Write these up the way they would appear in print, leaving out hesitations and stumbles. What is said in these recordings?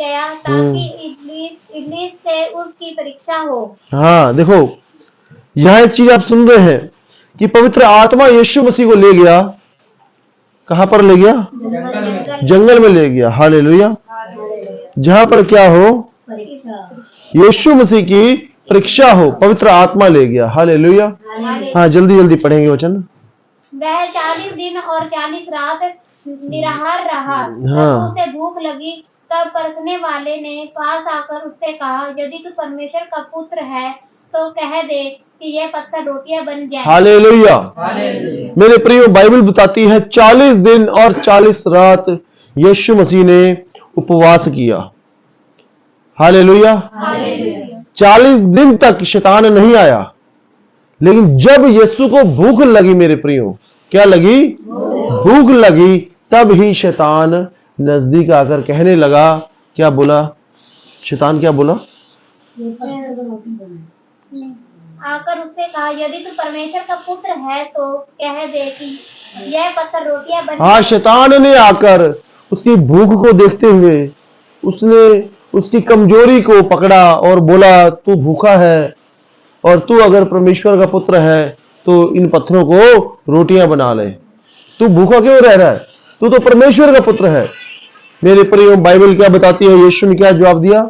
गया ताकि इब्लीस से उसकी परीक्षा हो। हाँ देखो, यह एक चीज आप सुन रहे हैं कि पवित्र आत्मा यीशु मसीह को ले गया, कहां पर ले गया? जंगल में ले गया। हालेलुया। जहां पर क्या हो? यीशु मसीह की परीक्षा हो, पवित्र आत्मा ले गया। हालेलुया। हाँ जल्दी जल्दी पढ़ेंगे वचन। वह 40 दिन और 40 रात निराहार रहा। हाँ। जब उसे भूख लगी तब परखने वाले ने पास आकर उससे कहा, यदि तू परमेश्वर का पुत्र है तो कह दे कि यह पत्थर रोटियां बन जाए। हालेलुया। मेरे प्रियो, बाइबल बताती है 40 दिन और 40 रात यीशु मसीह ने उपवास किया। हालेलुया। 40 दिन तक शैतान नहीं आया, लेकिन जब यीशु को भूख लगी, मेरे प्रियो, क्या लगी? भूख लगी, तब ही शैतान नजदीक आकर कहने लगा, क्या बोला शैतान? क्या बोला? आकर उससे कहा, यदि तू परमेश्वर का पुत्र है तो कह दे कि यह पत्थर रोटियां बन। हाँ, शैतान ने आकर उसकी भूख को देखते हुए उसने उसकी कमजोरी को पकड़ा और बोला, तू भूखा है और तू अगर परमेश्वर का पुत्र है तो इन पत्थरों को रोटियां बना ले। तू भूखा क्यों रह रहा है? तू तो परमेश्वर का पुत्र है। मेरे प्रियो, बाइबल क्या बताती है? यीशु ने क्या जवाब दिया?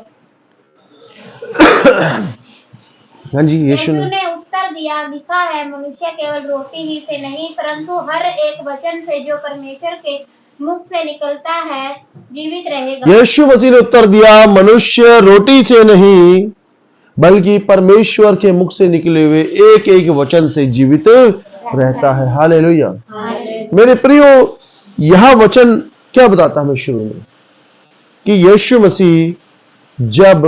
हाँ जी, यीशु ने उत्तर दिया, लिखा है, मनुष्य केवल रोटी ही से नहीं परंतु हर एक वचन से जो परमेश्वर के मुख से निकलता है जीवित रहेगा। यीशु मसीह ने उत्तर दिया, मनुष्य रोटी से नहीं बल्कि परमेश्वर के मुख से निकले हुए एक एक वचन से जीवित रहता है। हालेलुया। मेरे प्रियो, यह वचन क्या बताता हमें शुरू में? कि यीशु मसीह जब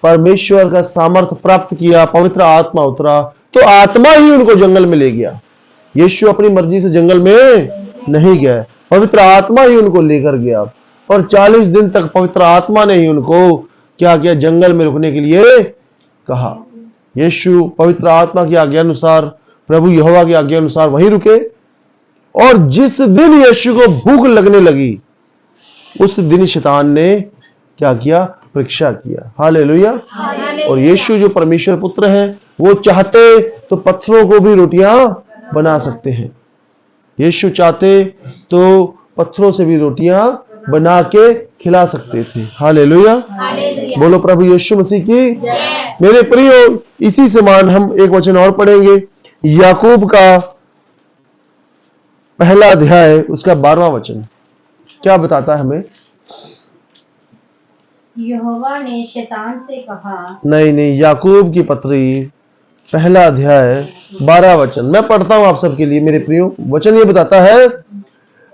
परमेश्वर का सामर्थ्य प्राप्त किया, पवित्र आत्मा उतरा, तो आत्मा ही उनको जंगल में ले गया। यीशु अपनी मर्जी से जंगल में नहीं गए, पवित्र आत्मा ही उनको लेकर गया। और 40 दिन तक पवित्र आत्मा ने ही उनको क्या किया? जंगल में रुकने के लिए कहा। यीशु पवित्र आत्मा की आज्ञा अनुसार, प्रभु यहोवा की आज्ञा अनुसार वहीं रुके। और जिस दिन यीशु को भूख लगने लगी, उस दिन शैतान ने क्या किया? परीक्षा किया। हालेलुया। और यीशु जो परमेश्वर पुत्र है, वो चाहते तो पत्थरों को भी रोटियां बना सकते हैं। यीशु चाहते तो पत्थरों से भी रोटियां बना के खिला सकते थे। हालेलुया। बोलो प्रभु यीशु मसीह की। मेरे प्रियो, इसी समान हम एक वचन और पढ़ेंगे, याकूब का पहला अध्याय, उसका 12वां वचन क्या बताता है हमें? यहोवा ने शैतान से कहा। नहीं, याकूब की पत्री पहला अध्याय 12 वचन मैं पढ़ता हूं आप सबके लिए। मेरे प्रियो, वचन ये बताता है,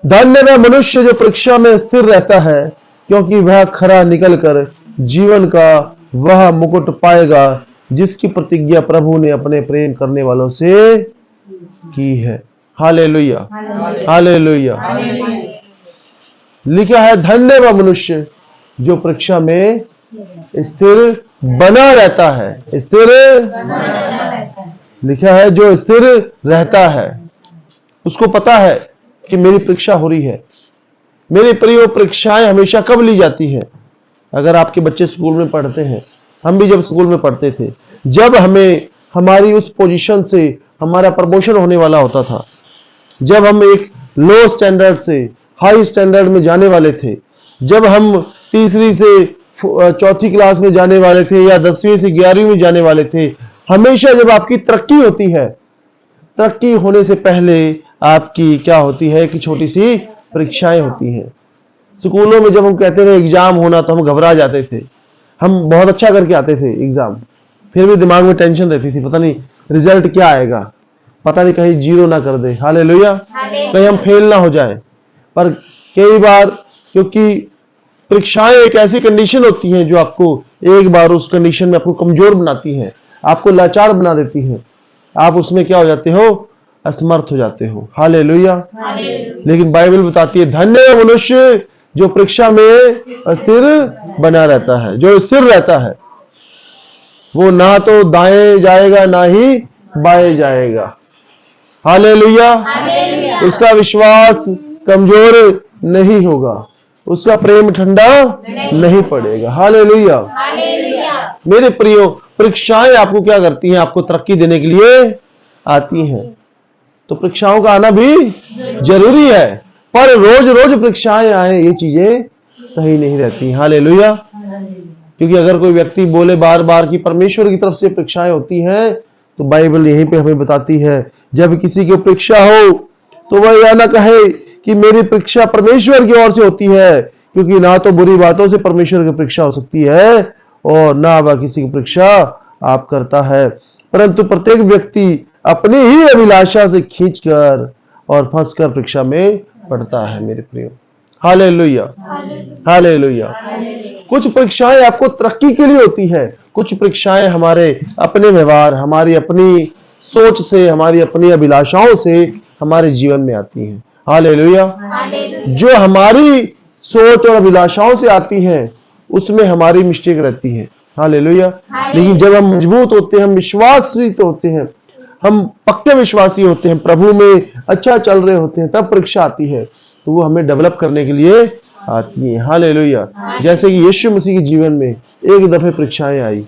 धन्य वह मनुष्य जो परीक्षा में स्थिर रहता है, क्योंकि वह खरा निकलकर जीवन का वह मुकुट पाएगा जिसकी प्रतिज्ञा प्रभु ने अपने प्रेम करने वालों से की है। हालेलुया। हालेलुया। लिखा है, धन्य वह मनुष्य जो परीक्षा में स्थिर बना रहता है। स्थिर लिखा है, जो स्थिर रहता है, उसको पता है कि मेरी परीक्षा हो रही है। मेरे प्रियो, परीक्षाएं हमेशा कब ली जाती है? अगर आपके बच्चे स्कूल में पढ़ते हैं, हम भी जब स्कूल में पढ़ते थे, जब हमें हमारी उस पोजीशन से हमारा प्रमोशन होने वाला होता था, जब हम एक लो स्टैंडर्ड से हाई स्टैंडर्ड में जाने वाले थे, जब हम तीसरी से चौथी क्लास में जाने वाले थे या 10वीं से 11वीं में जाने वाले थे, हमेशा जब आपकी तरक्की होती है, तरक्की होने से पहले आपकी क्या होती है कि छोटी सी परीक्षाएं होती हैं। स्कूलों में जब हम कहते थे एग्जाम होना, तो हम घबरा जाते थे। हम बहुत अच्छा करके आते थे एग्जाम, फिर भी दिमाग में टेंशन रहती थी, पता नहीं रिजल्ट क्या आएगा, पता नहीं कहीं 0 ना कर दे। हालेलुया। कहीं हम फेल ना हो जाए। पर कई बार, क्योंकि परीक्षाएं एक ऐसी कंडीशन होती हैं जो आपको एक बार उस कंडीशन में आपको कमजोर बनाती है, आपको लाचार बना देती है, आप उसमें क्या हो जाते हो? असमर्थ हो जाते हो। हालेलुया। लेकिन बाइबल बताती है, धन्य है मनुष्य जो परीक्षा में स्थिर बना रहता है। जो स्थिर रहता है वो ना तो दाएं जाएगा ना ही बाएं जाएगा। हालेलुया। उसका विश्वास कमजोर नहीं होगा। उसका प्रेम ठंडा नहीं पड़ेगा। हालेलुया। हालेलुया। मेरे प्रियो, परीक्षाएं आपको क्या करती हैं? आपको तरक्की देने के लिए आती हैं। तो परीक्षाओं का आना भी जरूरी है, पर रोज रोज परीक्षाएं आए ये चीजें सही नहीं रहती। हालेलुया। क्योंकि अगर कोई व्यक्ति बोले बार बार कि परमेश्वर की तरफ से परीक्षाएं होती हैं, तो बाइबल यहीं पे हमें बताती है, जब किसी की परीक्षा हो तो वह यह ना कहे कि मेरी परीक्षा परमेश्वर की ओर से होती है, क्योंकि ना तो बुरी बातों से परमेश्वर की परीक्षा हो सकती है और ना वह किसी की परीक्षा आप करता है, परंतु प्रत्येक व्यक्ति अपनी ही अभिलाषा से खींचकर और फंसकर परीक्षा में पड़ता है। मेरे प्रियो, हालेलुया। हालेलुया। कुछ परीक्षाएं आपको तरक्की के लिए होती है, कुछ परीक्षाएं हमारे अपने व्यवहार, हमारी अपनी सोच से, हमारी अपनी अभिलाषाओं से हमारे जीवन में आती हैं। हालेलुया। जो हमारी सोच और अभिलाषाओं से आती हैं उसमें हमारी मिस्टेक रहती है। हालेलुया। लेकिन जब हम मजबूत होते हैं, हम विश्वासित होते हैं, हम पक्के विश्वासी होते हैं, प्रभु में अच्छा चल रहे होते हैं, तब परीक्षा आती है तो वो हमें डेवलप करने के लिए आती है। हालेलुया। जैसे कि यीशु मसीह के जीवन में एक दफे परीक्षाएं आई,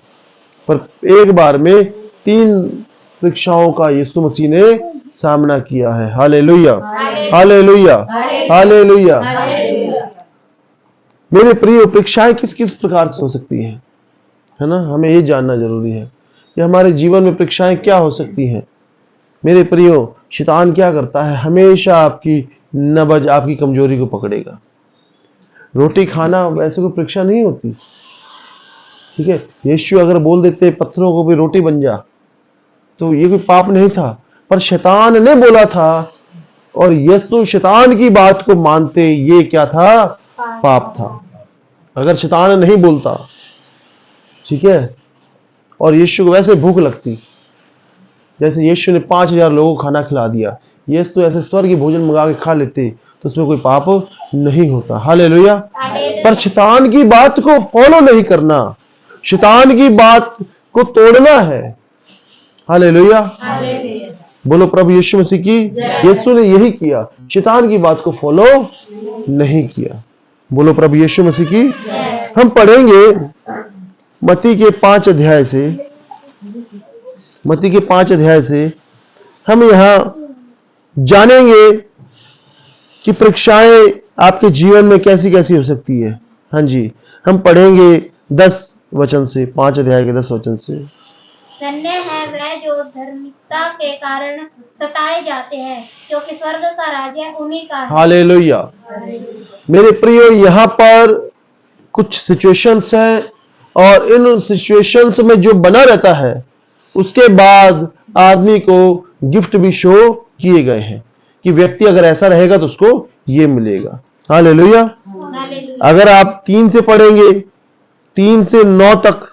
पर एक बार में 3 परीक्षाओं का यीशु मसीह ने सामना किया है। हालेलुया। हालेलुया। हालेलुया। मेरे प्रिय, परीक्षाएं किस किस प्रकार से हो सकती हैं, है ना? हमें ये जानना जरूरी है कि हमारे जीवन में परीक्षाएं क्या हो सकती हैं। मेरे प्रियो, शैतान क्या करता है? हमेशा आपकी नब्ज, आपकी कमजोरी को पकड़ेगा। रोटी खाना वैसे कोई परीक्षा नहीं होती, ठीक है? यीशु अगर बोल देते पत्थरों को भी रोटी बन जा, तो ये कोई पाप नहीं था, पर शैतान ने बोला था और यीशु शैतान की बात को मानते, ये क्या था? पाप था। अगर शैतान नहीं बोलता, ठीक है, और यीशु को वैसे भूख लगती, जैसे यीशु ने 5000 लोगों को खाना खिला दिया, यीशु ऐसे स्वर्ग की भोजन मंगा के खा लेते, तो उसमें कोई पाप नहीं होता। हालेलुया। पर शैतान की बात को फॉलो नहीं करना, शैतान की बात को तोड़ना है। हालेलुया। बोलो प्रभु यीशु मसीह की। यीशु ने यही किया, शैतान की बात को फॉलो नहीं किया। बोलो प्रभु यीशु मसीह की। हम पढ़ेंगे मत्ती के 5 अध्याय से, मत्ती के 5 अध्याय से हम यहां जानेंगे कि परीक्षाएं आपके जीवन में कैसी कैसी हो सकती है। हाँ जी, हम पढ़ेंगे 10 वचन से, 5 अध्याय के 10 वचन से। धन्य है वह जो धार्मिकता के कारण सताए जाते हैं, क्योंकि स्वर्ग का राज्य उन्हीं का है। हालेलुया। मेरे प्रियो, यहाँ पर कुछ सिचुएशंस हैं और इन सिचुएशंस में जो बना रहता है उसके बाद आदमी को गिफ्ट भी शो किए गए हैं कि व्यक्ति अगर ऐसा रहेगा तो उसको ये मिलेगा। हालेलुया। अगर आप 3 से पढ़ेंगे, 3 से 9 तक,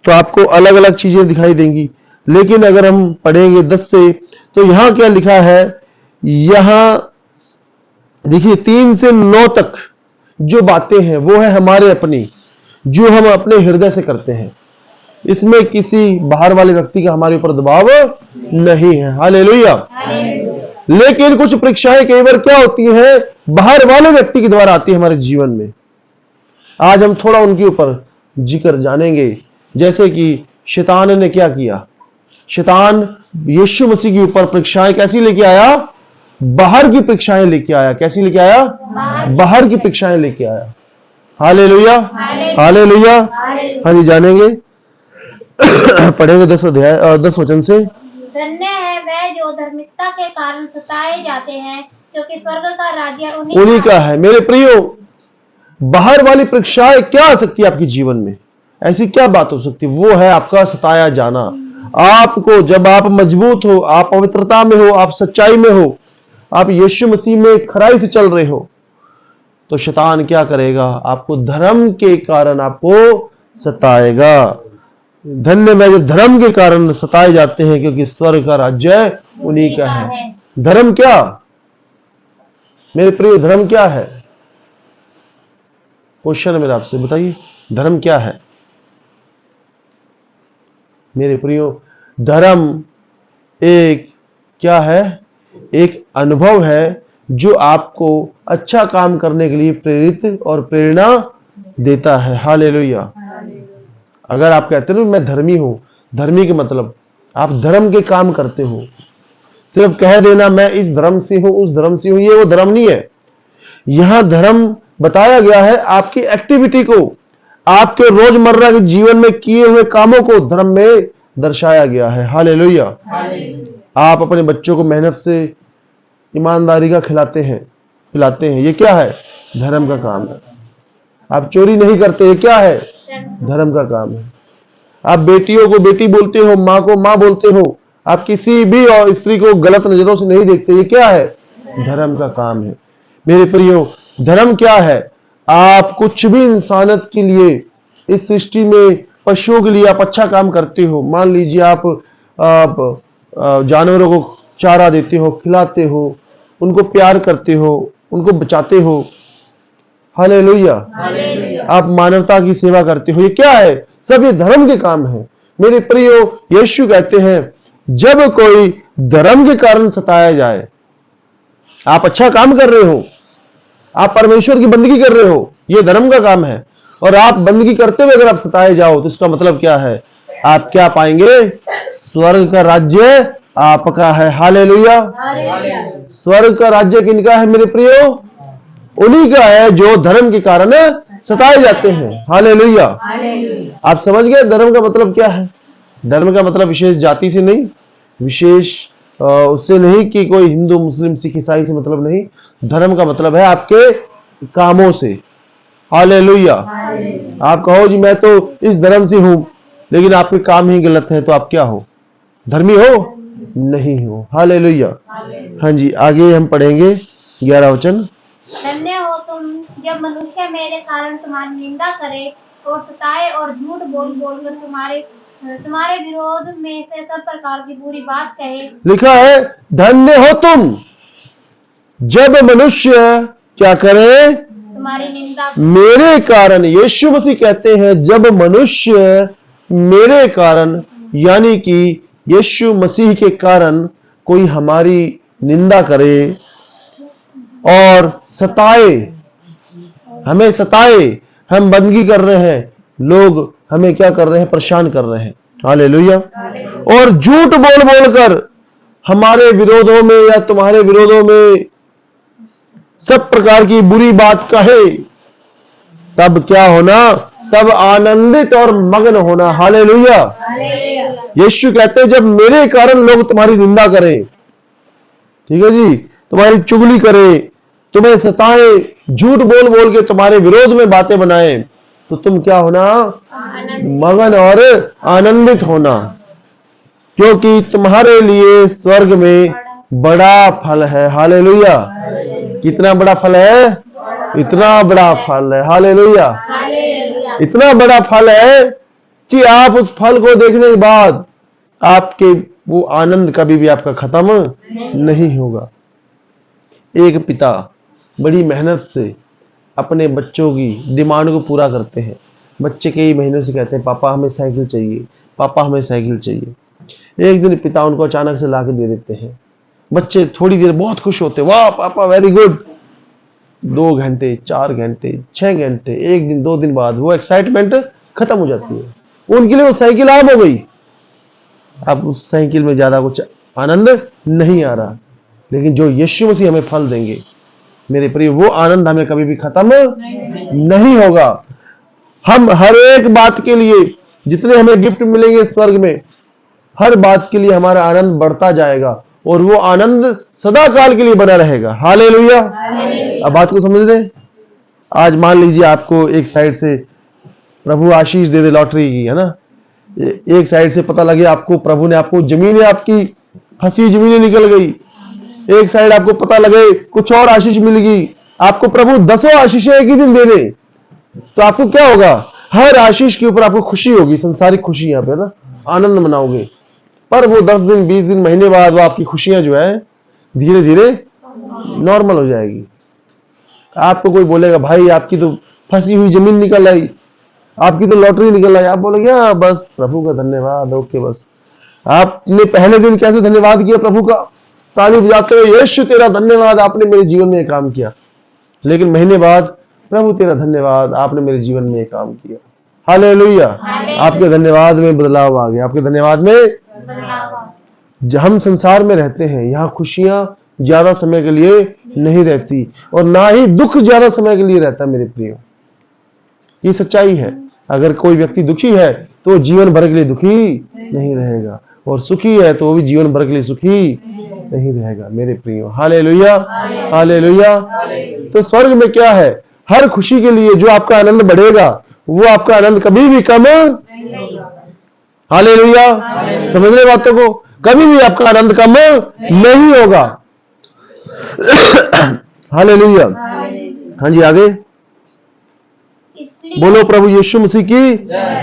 तो आपको अलग अलग चीजें दिखाई देंगी, लेकिन अगर हम पढ़ेंगे 10 से, तो यहां क्या लिखा है? यहां देखिए 3 से 9 तक जो बातें हैं वो है हमारे अपनी, जो हम अपने हृदय से करते हैं। इसमें किसी बाहर वाले व्यक्ति का हमारे ऊपर दबाव नहीं है। हालेलुया। लेकिन कुछ परीक्षाएं कई बार क्या होती हैं? बाहर वाले व्यक्ति के द्वारा आती है हमारे जीवन में। आज हम थोड़ा उनके ऊपर जिक्र जानेंगे। जैसे कि शैतान ने क्या किया? शैतान यीशु मसीह के ऊपर परीक्षाएं कैसी लेके आया? बाहर की परीक्षाएं लेके आया। कैसी लेके आया? बाहर की परीक्षाएं लेके आया। हालेलुया। हालेलुया। हाँ जी, जानेंगे। पढ़ेंगे 10 वचन से। धन्य है वह जो धार्मिकता के कारण सताए जाते हैं, क्योंकि स्वर्ग का राज्य उन्हीं का है। मेरे प्रियो, बाहर वाली परीक्षाएं क्या आ सकती है आपके जीवन में? ऐसी क्या बात हो सकती है? वो है आपका सताया जाना। आपको, जब आप मजबूत हो, आप पवित्रता में हो, आप सच्चाई में हो, आप यीशु मसीह में खराई से चल रहे हो, तो शैतान क्या करेगा? आपको धर्म के कारण आपको सताएगा। धन्य में जो धर्म के कारण सताए जाते हैं, क्योंकि स्वर्ग का राज्य उन्हीं का है। धर्म क्या? मेरे प्रिय, धर्म क्या है? क्वेश्चन है मेरा आपसे, बताइए धर्म क्या है? मेरे प्रियो, धर्म एक क्या है? एक अनुभव है जो आपको अच्छा काम करने के लिए प्रेरित और प्रेरणा देता है। हालेलुया। अगर आप कहते हो मैं धर्मी हूं, धर्मी के मतलब आप धर्म के काम करते हो। सिर्फ कह देना मैं इस धर्म से हूं, उस धर्म से हूं, ये वो धर्म नहीं है। यहां धर्म बताया गया है आपकी एक्टिविटी को, आपके रोजमर्रा के जीवन में किए हुए कामों को धर्म में दर्शाया गया है। हालेलुया। आप अपने बच्चों को मेहनत से ईमानदारी का खिलाते हैं, पिलाते हैं, ये क्या है? धर्म का काम है। आप चोरी नहीं करते, ये क्या है? धर्म का काम है। आप बेटियों को बेटी बोलते हो, माँ को माँ बोलते हो, आप किसी भी और स्त्री को गलत नजरों से नहीं देखते, ये क्या है? धर्म का काम है। मेरे प्रियो, धर्म क्या है? आप कुछ भी इंसानियत के लिए, इस सृष्टि में पशुओं के लिए आप अच्छा काम करते हो। मान लीजिए आप जानवरों को चारा देते हो, खिलाते हो, उनको प्यार करते हो, उनको बचाते हो। हालेलुया। आप मानवता की सेवा करते हो, ये क्या है? सब ये धर्म के काम है। मेरे प्रियो, यीशु कहते हैं जब कोई धर्म के कारण सताया जाए, आप अच्छा काम कर रहे हो, आप परमेश्वर की बंदगी कर रहे हो, ये धर्म का काम है, और आप बंदगी करते हुए अगर आप सताए जाओ तो इसका मतलब क्या है? आप क्या पाएंगे? स्वर्ग का राज्य आपका है। हालेलुया। स्वर्ग का राज्य किनका है मेरे प्रियो? उन्हीं का है जो धर्म के कारण सताए जाते हैं। हालेलुया। आप समझ गए धर्म का मतलब क्या है? धर्म का मतलब विशेष जाति से नहीं, विशेष उससे नहीं कि कोई हिंदू मुस्लिम सिख ईसाई से मतलब नहीं। धर्म का मतलब है आपके कामों से। हालेलुया। आप कहो जी मैं तो इस धर्म से हूं, लेकिन आपके काम ही गलत है, तो आप क्या हो? धर्मी हो? नहीं हो। हालेलुया। हाँ जी, आगे हम पढ़ेंगे 11 वचन। धन्य हो तुम जब मनुष्य मेरे कारण तुम्हारी निंदा करे और सताए और झूठ बोल बोलकर तुम्हारे विरोध में से सब प्रकार की बुरी बात कहे। लिखा है धन्य हो तुम जब मनुष्य क्या करे? तुम्हारी निंदा मेरे कारण। यीशु मसीह कहते हैं जब मनुष्य मेरे कारण, यानी कि यीशु मसीह के कारण कोई हमारी निंदा करे और सताए, हमें सताए, हम बंदगी कर रहे हैं, लोग हमें क्या कर रहे हैं? परेशान कर रहे हैं। हालेलुया। और झूठ बोल बोलकर हमारे विरोधों में या तुम्हारे विरोधों में सब प्रकार की बुरी बात कहे, तब क्या होना? तब आनंदित और मग्न होना। हालेलुया। यीशु कहते हैं जब मेरे कारण लोग तुम्हारी निंदा करें, ठीक है जी, तुम्हारी चुगली करें, तुम्हें सताए, झूठ बोल बोल के तुम्हारे विरोध में बातें बनाए, तो तुम क्या होना? मगन और आनंदित होना, क्योंकि तुम्हारे लिए स्वर्ग में बड़ा फल है। हालेलुया। कितना बड़ा फल है? इतना बड़ा फल है। हालेलुया। इतना बड़ा फल है कि आप उस फल को देखने के बाद आपके वो आनंद कभी भी आपका खत्म नहीं होगा। एक पिता बड़ी मेहनत से अपने बच्चों की डिमांड को पूरा करते हैं। बच्चे कई महीनों से कहते हैं पापा हमें साइकिल चाहिए, पापा हमें साइकिल चाहिए। एक दिन पिता उनको अचानक से लाके दे देते हैं। बच्चे थोड़ी देर बहुत खुश होते हैं, वाह पापा वेरी गुड। 2 घंटे, 4 घंटे, 6 घंटे, एक दिन, 2 दिन बाद वो एक्साइटमेंट खत्म हो जाती है। उनके लिए वो साइकिल आम हो गई। अब उस साइकिल में ज्यादा कुछ आनंद नहीं आ रहा, लेकिन जो यीशु मसीह हमें फल देंगे मेरे प्रिय, वो आनंद हमें कभी भी खत्म नहीं होगा। हम हर एक बात के लिए, जितने हमें गिफ्ट मिलेंगे स्वर्ग में, हर बात के लिए हमारा आनंद बढ़ता जाएगा और वो आनंद सदा काल के लिए बना रहेगा। हालेलुया। अब बात को समझ रहे? आज मान लीजिए आपको एक साइड से प्रभु आशीष दे दे लॉटरी की, है ना, एक साइड से पता लगे आपको प्रभु ने आपको जमीनें, आपकी फंसी जमीनें निकल गई, एक साइड आपको पता लगे कुछ और आशीष मिल गई, आपको प्रभु 10 आशीषें एक ही दिन दे दे, तो आपको क्या होगा? हर आशीष के ऊपर आपको खुशी होगी, संसारिक खुशी, यहाँ पे ना आनंद मनाओगे। पर वो 10 दिन, 20 दिन, महीने बाद वो आपकी खुशियां जो है धीरे धीरे नॉर्मल हो जाएगी। आपको कोई बोलेगा भाई आपकी तो फंसी हुई जमीन निकल आई, आपकी तो लॉटरी निकल आई, आप बोलोगे हाँ बस प्रभु का धन्यवाद, ओके बस। आपने पहले दिन कैसे धन्यवाद किया प्रभु का? ताली बजाते हुए, यीशु तेरा धन्यवाद, आपने मेरे जीवन में ये काम किया। लेकिन महीने बाद, प्रभु तेरा धन्यवाद, आपने मेरे जीवन में ये काम किया। हालेलुया। आपके धन्यवाद में बदलाव आ गया, आपके धन्यवाद में। हम संसार में रहते हैं, यहाँ खुशियां ज्यादा समय के लिए नहीं रहती और ना ही दुख ज्यादा समय के लिए रहता। मेरे प्रियो, ये सच्चाई है। अगर कोई व्यक्ति दुखी है तो वो जीवन भर के लिए दुखी नहीं रहेगा, और सुखी है तो वो भी जीवन भर के लिए सुखी नहीं रहेगा। मेरे प्रियो, हालेलुया, हालेलुया। तो स्वर्ग में क्या है? हर खुशी के लिए जो आपका आनंद बढ़ेगा, वो आपका आनंद कभी भी कम नहीं। हालेलुया। समझ रहे बातों को? कभी भी आपका आनंद कम नहीं होगा। हालेलुया। हाँ जी, आगे बोलो। प्रभु यीशु मसीह की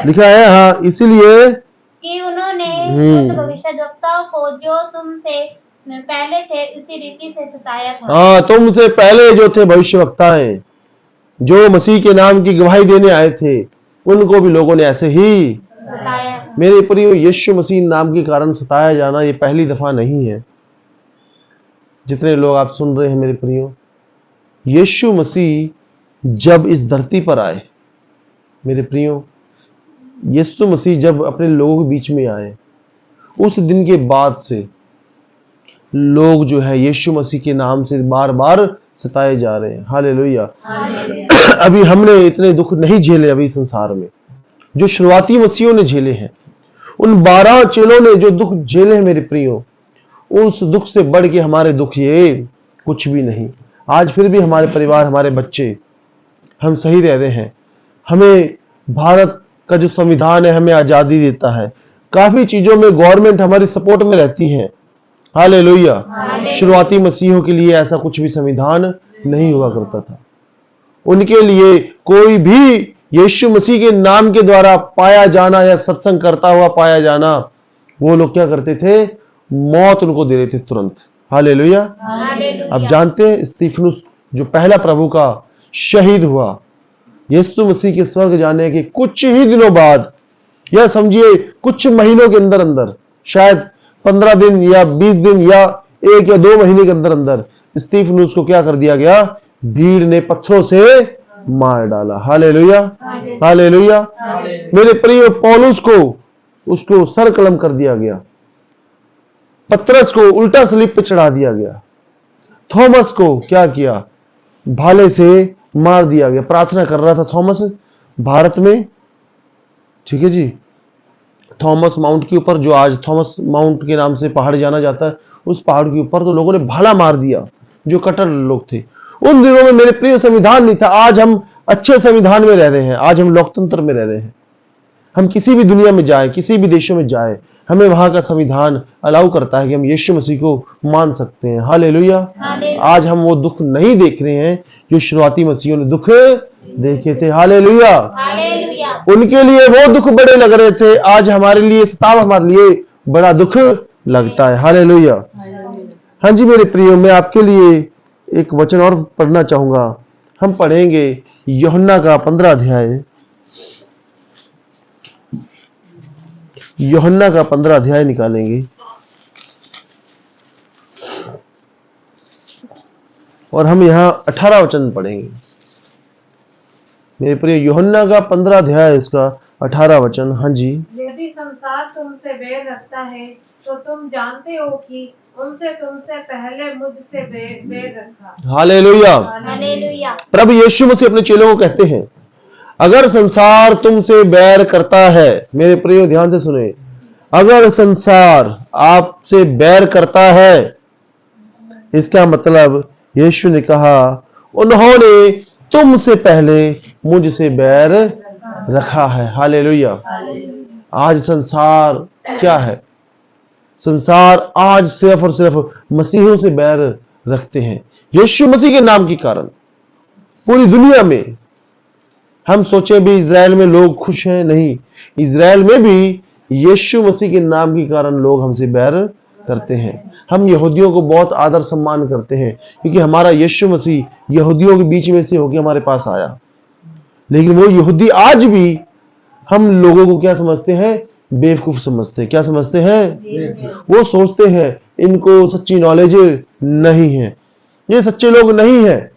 लिखा है, हाँ, इसीलिए कि उन्होंने उन भविष्यद्वक्ताओं को जो तुमसे पहले थे उसी रीति से सताया था। हाँ, तुमसे पहले जो थे भविष्यवक्ताएं, जो मसीह के नाम की गवाही देने आए थे, उनको भी लोगों ने ऐसे ही सताया। मेरे प्रियो, यीशु मसीह नाम के कारण सताया जाना ये पहली दफा नहीं है। जितने लोग आप सुन रहे हैं मेरे प्रियो, यीशु मसीह जब इस धरती पर आए, मेरे प्रियो, यीशु मसीह जब अपने लोगों के बीच में आए, उस दिन के बाद से लोग जो है यीशु मसीह के नाम से बार बार सताए जा रहे हैं। हालेलुया। अभी हमने इतने दुख नहीं झेले अभी संसार में जो शुरुआती मसीहों ने झेले हैं। उन 12 चेलों ने जो दुख झेले हैं मेरे प्रियो, उस दुख से बढ़ के हमारे दुख ये कुछ भी नहीं। आज फिर भी हमारे परिवार, हमारे बच्चे, हम सही रह रहे हैं। हमें भारत का जो संविधान है हमें आजादी देता है। काफी चीजों में गवर्नमेंट हमारी सपोर्ट में रहती है। हालेलुया। शुरुआती मसीहों के लिए ऐसा कुछ भी संविधान नहीं हुआ करता था। उनके लिए कोई भी यीशु मसीह के नाम के द्वारा पाया जाना या सत्संग करता हुआ पाया जाना, वो लोग क्या करते थे? मौत उनको दे रहे थे तुरंत। हालेलुया। अब जानते हैं स्तिफनुस जो पहला प्रभु का शहीद हुआ, यीशु मसीह के स्वर्ग जाने के कुछ ही दिनों बाद, या समझिए कुछ महीनों के अंदर अंदर, शायद 15 दिन या 20 दिन या 1 या 2 महीने के अंदर अंदर, स्तिफनुस को क्या कर दिया गया? भीड़ ने पत्थरों से मार डाला। Hallelujah, hallelujah. मेरे प्रिय, पौलुस को उसको सर कलम कर दिया गया, पतरस को उल्टा सलीब पे चढ़ा दिया गया, थॉमस को क्या किया? भाले से मार दिया गया। प्रार्थना कर रहा था थॉमस भारत में, ठीक है जी, थॉमस माउंट के ऊपर, जो आज थॉमस माउंट के नाम से पहाड़ जाना जाता है, उस पहाड़ के ऊपर तो लोगों ने भाला मार दिया जो कट्टर लोग थे। उन दिनों में मेरे प्रिय संविधान नहीं था। आज हम अच्छे संविधान में रह रहे हैं, आज हम लोकतंत्र में रह रहे हैं। हम किसी भी दुनिया में जाए, किसी भी देशों में जाए, हमें वहां का संविधान अलाउ करता है कि हम यीशु मसीह को मान सकते हैं। हालेलुया। आज हम वो दुख नहीं देख रहे हैं जो शुरुआती मसीहों ने दुख देखे थे। हालेलुया। उनके लिए वो दुख बड़े लग रहे थे, आज हमारे लिए सताव हमारे लिए बड़ा दुख लगता है। हालेलुया। हाँ जी मेरे प्रियो, मैं आपके लिए एक वचन और पढ़ना चाहूंगा। हम पढ़ेंगे यूहन्ना का 15 अध्याय, यूहन्ना का 15 अध्याय निकालेंगे और हम यहां 18 वचन पढ़ेंगे। मेरे प्रिय, यूहन्ना का 15 अध्याय, इसका 18 वचन। हाँ जी। यदि संसार तुमसे बैर रखता है तो तुम जानते हो कि उनसे तुमसे पहले मुझसे बैर रखा। हालेलुया। हालेलुया। प्रभु यीशु मसीह अपने चेलों को कहते हैं, अगर संसार तुमसे बैर करता है, मेरे प्रियो ध्यान से सुने, अगर संसार आपसे बैर करता है, इसका मतलब यीशु ने कहा उन्होंने तुमसे पहले मुझसे बैर रखा है। हालेलुया। आज संसार क्या है? संसार आज सिर्फ और सिर्फ मसीहों से बैर रखते हैं। यीशु मसीह के नाम के कारण पूरी दुनिया में, हम सोचे भी इजराइल में लोग खुश हैं, नहीं, इजराइल में भी यीशु मसीह के नाम के कारण लोग हमसे बैर करते हैं। हम यहूदियों को बहुत आदर सम्मान करते हैं क्योंकि हमारा यीशु मसीह यहूदियों के बीच में से होकर हमारे पास आया। लेकिन वो यहूदी आज भी हम लोगों को क्या समझते हैं? बेवकूफ समझते हैं। क्या समझते हैं? वो सोचते हैं इनको सच्ची नॉलेज नहीं है, ये सच्चे लोग नहीं है।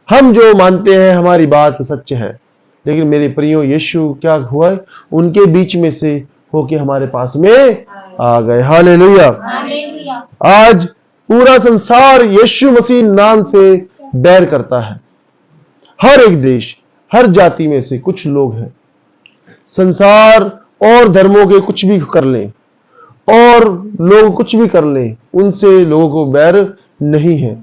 हम जो मानते हैं हमारी बात सच है, लेकिन मेरे प्रियो यीशु क्या हुआ, उनके बीच में से होके हमारे पास में आ गए। हालेलुया। हालेलुया। आज पूरा संसार यीशु मसीह नाम से बैर करता है। हर एक देश, हर जाति में से कुछ लोग हैं, संसार और धर्मों के कुछ भी कर लें और लोग कुछ भी कर लें, उनसे लोगों को बैर नहीं है।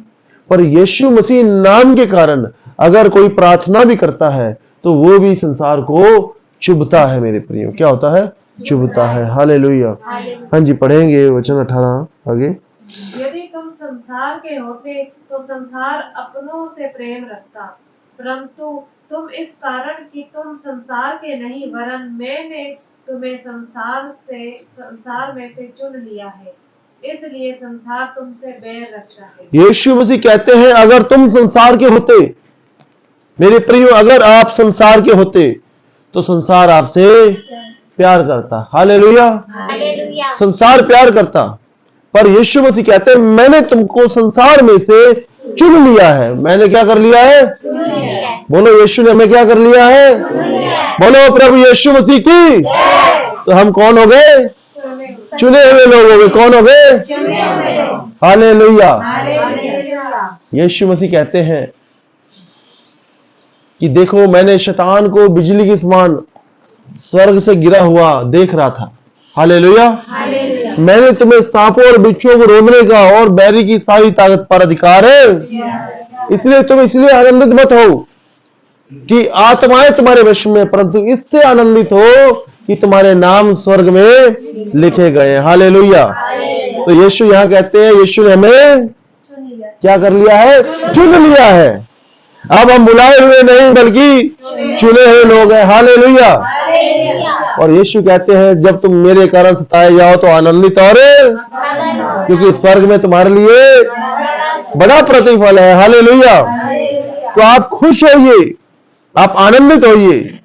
पर यीशु मसीह नाम के कारण अगर कोई प्रार्थना भी करता है तो वो भी संसार को चुभता है। मेरे प्रियो, क्या होता है? चुभता है। हालेलुया। हाँ जी, पढ़ेंगे वचन 18 आगे। यदि तुम संसार के होते तो संसार अपनों से प्रेम रखता, परंतु तुम इस कारण कि तुम संसार के नहीं वरन मैंने तुम्हें संसार में से चुन लिया है, इसलिए संसार तुमसे बैर रखता है। यीशु मसीह कहते हैं अगर तुम संसार के होते, मेरे प्रियो, अगर आप संसार के होते तो संसार आपसे प्यार करता। हालेलुया। हालेलुया। संसार प्यार करता, पर यीशु मसीह कहते हैं मैंने तुमको संसार में से चुन लिया है। मैंने क्या कर लिया है? बोलो, यीशु ने हमें क्या कर लिया है? बोलो प्रभु यीशु मसीह की। तो हम कौन हो गए? चुने हुए लोग हो गए। कौन हो गए? हालेलुया। यीशु मसीह कहते हैं कि देखो, मैंने शैतान को बिजली के समान स्वर्ग से गिरा हुआ देख रहा था। हालेलुया। मैंने तुम्हें सांपों और बिच्छुओं को रोकने का और बैरी की सारी ताकत पर अधिकार है, इसलिए तुम इसलिए आनंदित मत हो कि आत्माएं तुम्हारे वश में, परंतु इससे आनंदित हो कि तुम्हारे नाम स्वर्ग में लिखे गए। हालेलुया। तो यीशु यहाँ कहते हैं यीशु ने हमें क्या कर लिया है? चुन लिया है। अब हम बुलाए हुए नहीं बल्कि चुने हुए लोग हैं। हालेलुया। और यीशु कहते हैं जब तुम मेरे कारण सताए जाओ तो आनंदित और, क्योंकि स्वर्ग में तुम्हारे लिए बड़ा प्रतिफल है। हालेलुया। तो आप खुश होइए, आप आनंदित होइए,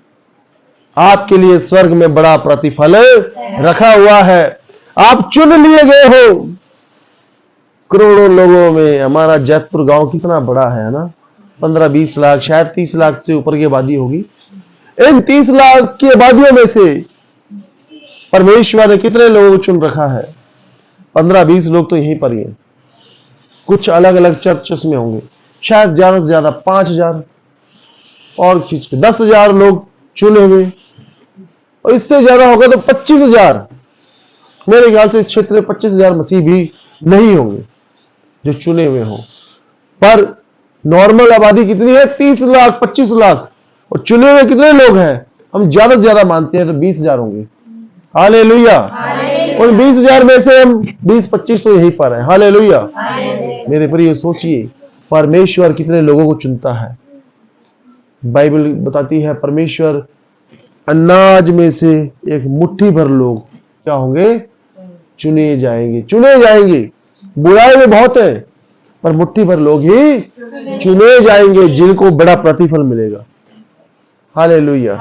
आपके लिए स्वर्ग में बड़ा प्रतिफल रखा हुआ है। आप चुन लिए गए हो। करोड़ों लोगों में हमारा जैतपुर गांव कितना बड़ा है ना, 15-20 लाख, शायद 30 लाख से ऊपर की आबादी होगी। इन 30 लाख की आबादियों में से परमेश्वर ने कितने लोगों को चुन रखा है? 15-20 लोग तो यहीं पर ही हैं। कुछ अलग अलग चर्चेस में होंगे, शायद ज्यादा से ज्यादा 5,000 और खींच के 10,000 लोग चुने हुए, और इससे ज्यादा होगा तो 25,000। मेरे ख्याल से इस क्षेत्र में 25,000 मसीह भी नहीं होंगे जो चुने हुए हों। पर नॉर्मल आबादी कितनी है? 30 लाख, 25 लाख, और चुने हुए कितने लोग हैं? हम ज्यादा से ज्यादा मानते हैं तो 20,000 होंगे। हालेलुया। उन 20,000 में से हम 20-25 तो यहीं पर हैं। हालेलुया। मेरे प्रिय, सोचिए परमेश्वर कितने लोगों को चुनता है। बाइबल बताती है परमेश्वर अनाज में से एक मुट्ठी भर लोग क्या होंगे? चुने जाएंगे। चुने जाएंगे। बुराई में बहुत है, पर मुट्ठी भर लोग ही चुने जाएंगे जिनको बड़ा प्रतिफल मिलेगा। हालेलुया।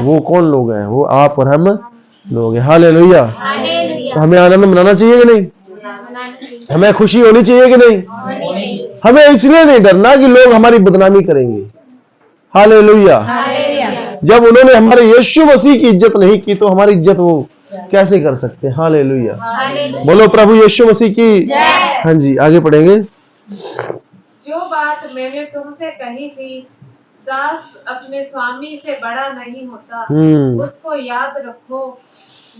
वो कौन लोग हैं? वो आप और हम लोग हैं। हालेलुया। तो हमें आनंद मनाना चाहिए कि नहीं? हमें खुशी होनी चाहिए कि नहीं? हमें इसलिए नहीं डरना कि लोग हमारी बदनामी करेंगे। हालेलुया। जब उन्होंने हमारे यीशु मसीह की इज्जत नहीं की तो हमारी इज्जत वो कैसे कर सकते हैं? हालेलुया। बोलो प्रभु यीशु मसीह की। हाँ जी, आगे पढ़ेंगे। जो बात मैंने तुमसे कही थी, दास अपने स्वामी से बड़ा नहीं होता, उसको याद रखो।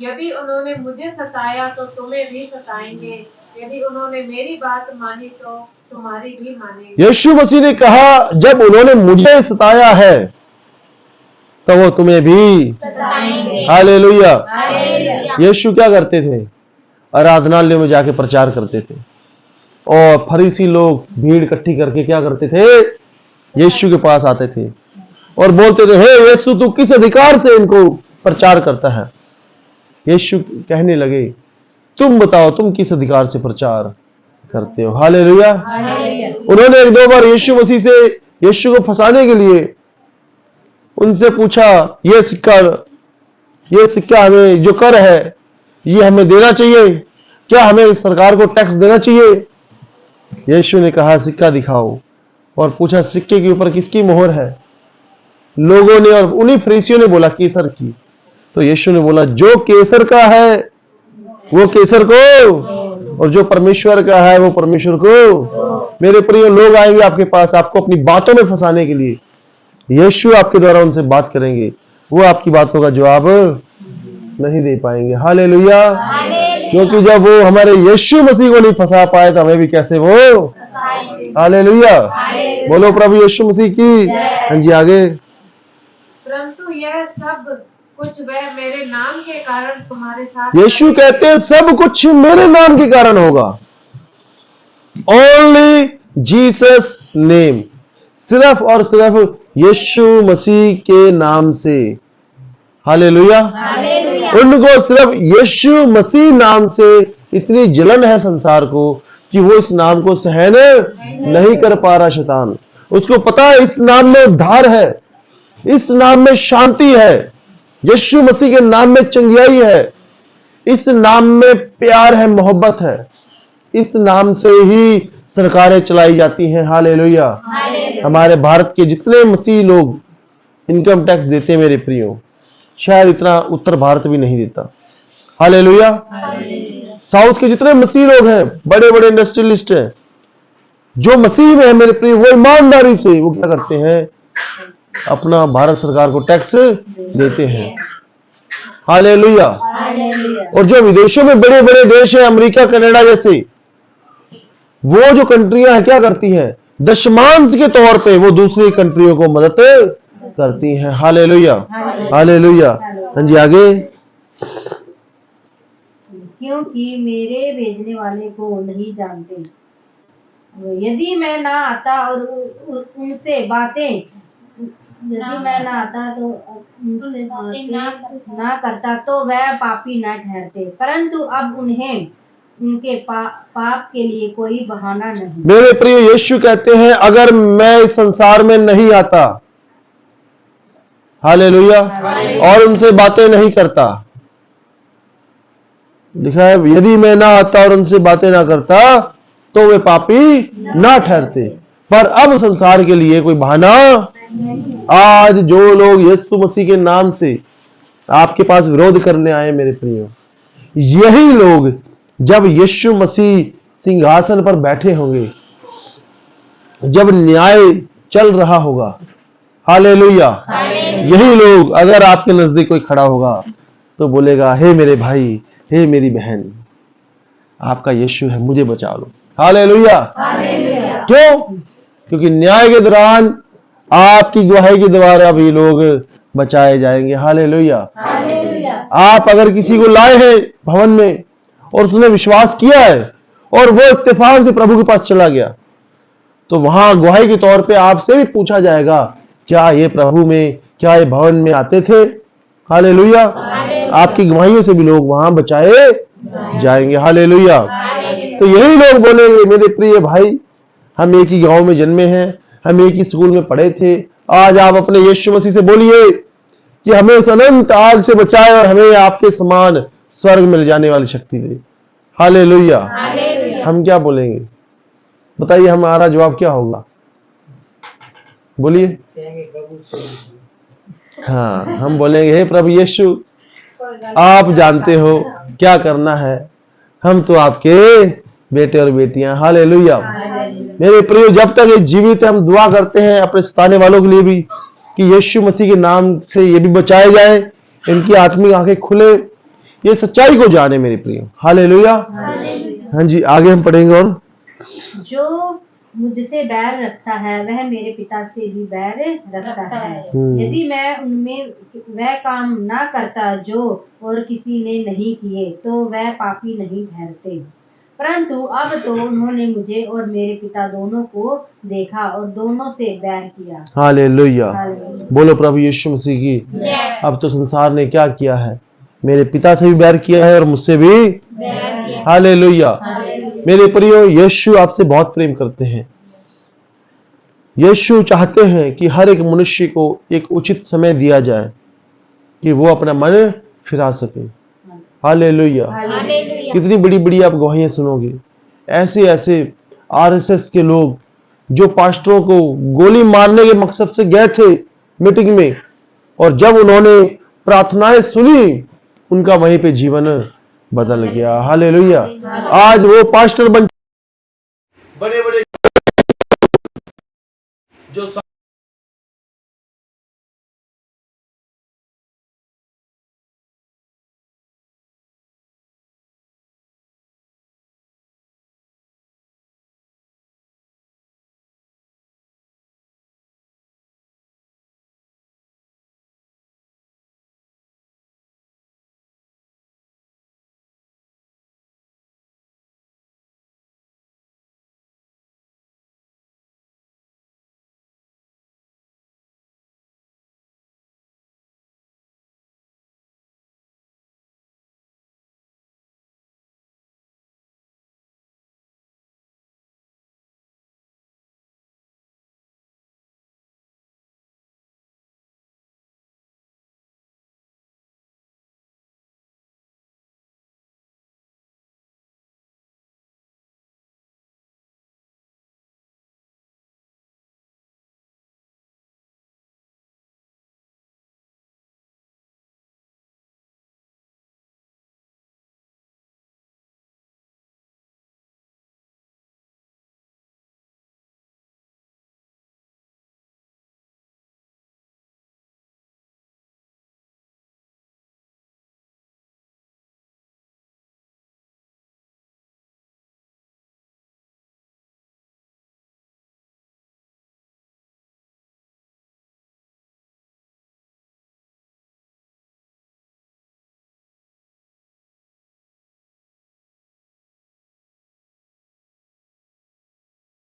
यदि उन्होंने मुझे सताया तो तुम्हें भी सताएंगे, यदि उन्होंने मेरी बात मानी तो तुम्हारी भी मानेंगे। यीशु मसीह ने कहा जब उन्होंने मुझे सताया है तो वो तुम्हें भी सताएंगे। हालेलुया। यीशु क्या करते थे? आराधनालय में जाके प्रचार करते थे, और फरीसी लोग भीड़ इकट्ठी करके क्या करते थे? यीशु के पास आते थे और बोलते थे, हे यीशु, तू किस अधिकार से इनको प्रचार करता है? यीशु कहने लगे, तुम बताओ, तुम किस अधिकार से प्रचार करते हो? हालेलुया। उन्होंने 1-2 बार यीशु मसीह से यीशु को फंसाने के लिए उनसे पूछा, ये सिक्का हमें जो कर है ये हमें देना चाहिए। क्या हमें सरकार को टैक्स देना चाहिए? यीशु ने कहा सिक्का दिखाओ, और पूछा सिक्के के ऊपर किसकी मोहर है? लोगों ने और उन्हीं फरीसियों ने बोला कैसर की। तो यीशु ने बोला जो कैसर का है वो कैसर को, और जो परमेश्वर का है वो परमेश्वर को। मेरे प्रिय, लोग आएंगे आपके पास आपको अपनी बातों में फंसाने के लिए। यीशु आपके द्वारा उनसे बात करेंगे, वो आपकी बातों का जवाब नहीं दे पाएंगे। हालेलुया। क्योंकि जब वो हमारे यीशु मसीह को नहीं फंसा पाए तो हमें भी कैसे वो। हालेलुया। बोलो प्रभु यीशु मसीह की। हाँ जी, आगे। परंतु यह सब कुछ वह मेरे नाम के कारण तुम्हारे साथ। यीशु कहते हैं सब कुछ मेरे नाम के कारण होगा। ओनली जीसस नेम, सिर्फ और सिर्फ यीशु मसीह के नाम से। हालेलुया। उनको सिर्फ यीशु मसीह नाम से इतनी जलन है संसार को कि वो इस नाम को सहन नहीं कर पा रहा। शैतान, उसको पता है इस नाम में उद्धार है, इस नाम में शांति है, यीशु मसीह के नाम में चंगियाई है, इस नाम में प्यार है, मोहब्बत है, इस नाम से ही सरकारें चलाई जाती हैं। हालेलुया। हमारे भारत के जितने मसीह लोग इनकम टैक्स देते हैं मेरे प्रियो, शायद इतना उत्तर भारत भी नहीं देता। हालेलुया। साउथ के जितने मसीह लोग हैं, बड़े बड़े इंडस्ट्रियलिस्ट हैं, जो मसीह में है मेरे प्रिय, वो ईमानदारी से वो क्या करते हैं, अपना भारत सरकार को टैक्स देते हैं। हालेलुया। और जो विदेशों में बड़े बड़े देश हैं, अमेरिका कनाडा जैसे, वो जो कंट्रियां हैं क्या करती हैं, दशमांश के तौर पे वो दूसरी कंट्रियों को मदद करती हैं। हालेलुया। हालेलुया। हाँ जी, आगे। क्योंकि मेरे भेजने वाले को नहीं जानते। यदि मैं ना आता और उनसे बातें ना करता तो वह पापी न ठहरते, परंतु अब उन्हें उनके पाप के लिए कोई बहाना नहीं। मेरे प्रिय, यीशु कहते हैं अगर मैं इस संसार में नहीं आता, हालेलुया, और उनसे बातें नहीं करता, लिखा है यदि मैं ना आता और उनसे बातें ना करता तो वे पापी ना ठहरते। पर अब संसार के लिए कोई बहाना। आज जो लोग यीशु मसीह के नाम से आपके पास विरोध करने आए मेरे प्रियो, यही लोग जब यीशु मसीह सिंहासन पर बैठे होंगे, जब न्याय चल रहा होगा, हालेलुया, यही लोग अगर आपके नजदीक कोई खड़ा होगा तो बोलेगा हे मेरे भाई, हे मेरी बहन, आपका यीशु है, मुझे बचा लो। हालेलुया। क्यों? क्योंकि न्याय के दौरान आपकी गवाही के द्वारा भी लोग बचाए जाएंगे। हालेलुया। आप अगर किसी को लाए हैं भवन में और उसने विश्वास किया है और वो इत्तेफाक से प्रभु के पास चला गया, तो वहां गवाही के तौर पे आपसे भी पूछा जाएगा क्या ये प्रभु में, क्या ये भवन में आते थे। हालेलुया। आपकी गवाहियों से भी लोग वहां बचाए जाएंगे। हालेलुया। तो यही लोग बोलेंगे मेरे प्रिय भाई, हम एक ही गांव में जन्मे हैं, हम एक ही स्कूल में पढ़े थे, आज आप अपने यीशु मसीह से बोलिए कि हमें उस अनंत आग से बचाए और हमें आपके समान स्वर्ग मिल जाने वाली शक्ति दे। हालेलुया। हम क्या बोलेंगे बताइए, हमारा जवाब क्या होगा? बोलिए। हाँ, हम बोलेंगे हे प्रभु यीशु, आप जानते हो क्या करना है, हम तो आपके बेटे और बेटियां। हालेलुया। मेरे प्रिय, जब तक ये जीवित है हम दुआ करते हैं अपने सताने वालों के लिए भी कि यीशु मसीह के नाम से ये भी बचाए जाए, इनकी आत्मिक आंखें खुले, ये सच्चाई को जाने मेरे प्रिय। हालेलुया। हाँ जी, आगे हम पढ़ेंगे। और जो मुझसे बैर रखता है वह मेरे पिता से भी बैर रखता है। यदि मैं उनमें वह काम ना करता जो और किसी ने नहीं किए तो वह पापी नहीं ठहरते, परंतु अब तो उन्होंने मुझे और मेरे पिता दोनों को देखा और दोनों से बैर किया। हालेलुया। बोलो प्रभु यीशु मसीह की। अब तो संसार ने क्या किया है, मेरे पिता से भी बैर किया है और मुझसे भी। हालेलुया। मेरे प्रियो, यीशु आपसे बहुत प्रेम करते हैं। यीशु चाहते हैं कि हर एक मनुष्य को एक उचित समय दिया जाए कि वो अपना मन फिरा सके। हालेलुया। कितनी बड़ी बड़ी आप गवाहियां सुनोगे। ऐसे ऐसे आरएसएस के लोग जो पास्टरों को गोली मारने के मकसद से गए थे मीटिंग में, और जब उन्होंने प्रार्थनाएं सुनी उनका वहीं पे जीवन बदल गया। हालेलुया। आज वो पास्टर बन बड़े बड़े जो